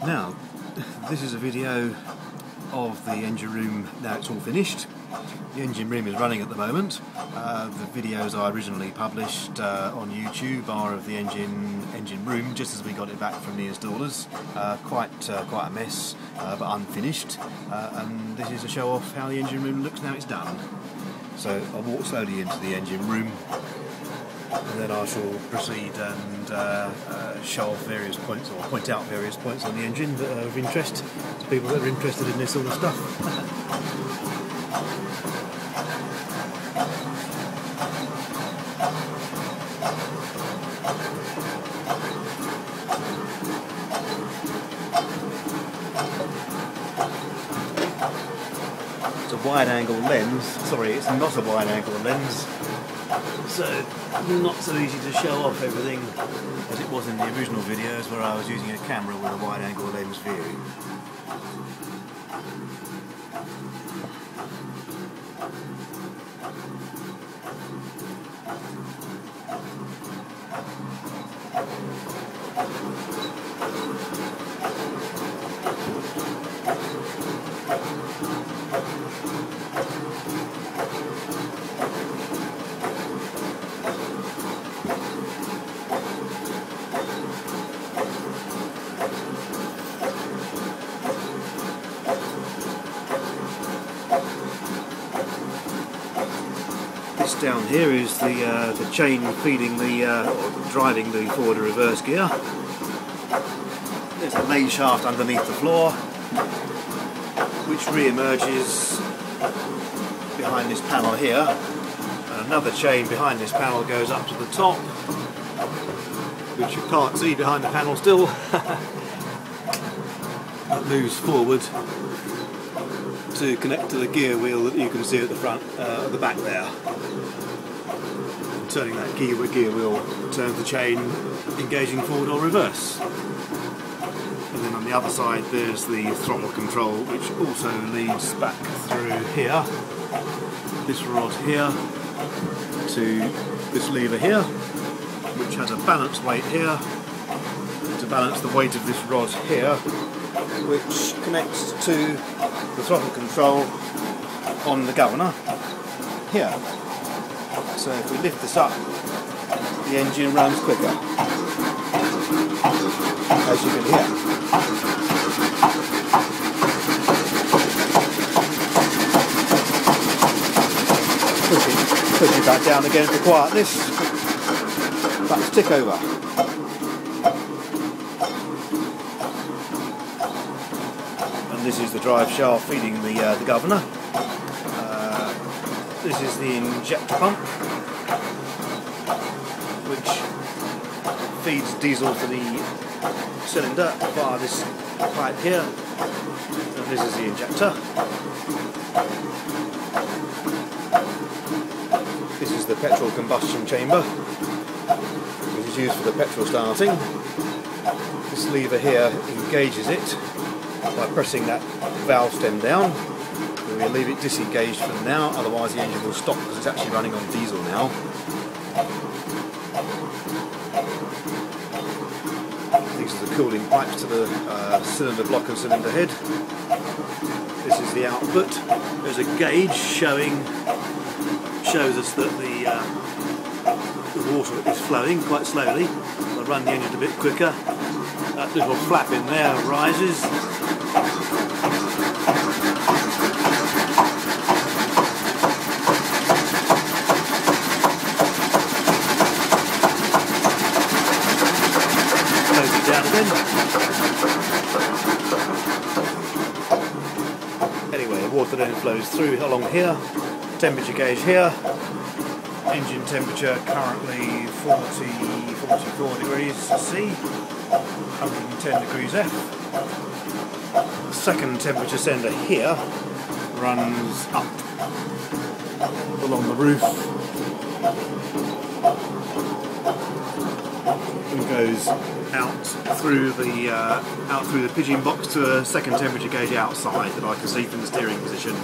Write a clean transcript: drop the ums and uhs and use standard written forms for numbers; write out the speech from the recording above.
Now, this is a video of the engine room now it's all finished. The engine room is running at the moment. The videos I originally published on YouTube are of the engine room just as we got it back from the installers. Quite a mess, but unfinished. And this is a show off how the engine room looks now it's done. So I'll walk slowly into the engine room, and then I shall proceed and show off various points, or point out various points on the engine that are of interest to people that are interested in this sort of stuff. It's a wide-angle lens. Sorry, it's not a wide-angle lens. So, not so easy to show off everything as it was in the original videos where I was using a camera with a wide-angle lens view. This down here is the chain feeding or driving the forward and reverse gear. There's a main shaft underneath the floor, which re-emerges behind this panel here. And another chain behind this panel goes up to the top, which you can't see behind the panel still. That moves forward to connect to the gear wheel that you can see at the front, at the back there. And turning that gear wheel turns the chain, engaging forward or reverse. And then on the other side there's the throttle control, which also leads back through here, this rod here, to this lever here, which has a balance weight here to balance the weight of this rod here, which connects to the throttle control on the governor here. So if we lift this up, the engine runs quicker, as you can hear. Push it back down again for quietness. Back to tick over. And this is the drive shaft feeding the governor. This is the injector pump, which feeds diesel to the cylinder via this pipe here. And this is the injector. This is the petrol combustion chamber, which is used for the petrol starting. This lever here engages it by pressing that valve stem down. We'll leave it disengaged for now, otherwise the engine will stop because it's actually running on diesel now. These are the cooling pipes to the cylinder block and cylinder head. This is the output. There's a gauge shows us that the water is flowing quite slowly. I'll run the engine a bit quicker. That little flap in there rises. Down again. Anyway, the water then flows through along here. Temperature gauge here. Engine temperature currently 44 degrees C, 110 degrees F. The second temperature sender here runs up along the roof and goes out through the pigeon box to a second temperature gauge outside that I can see from the steering position.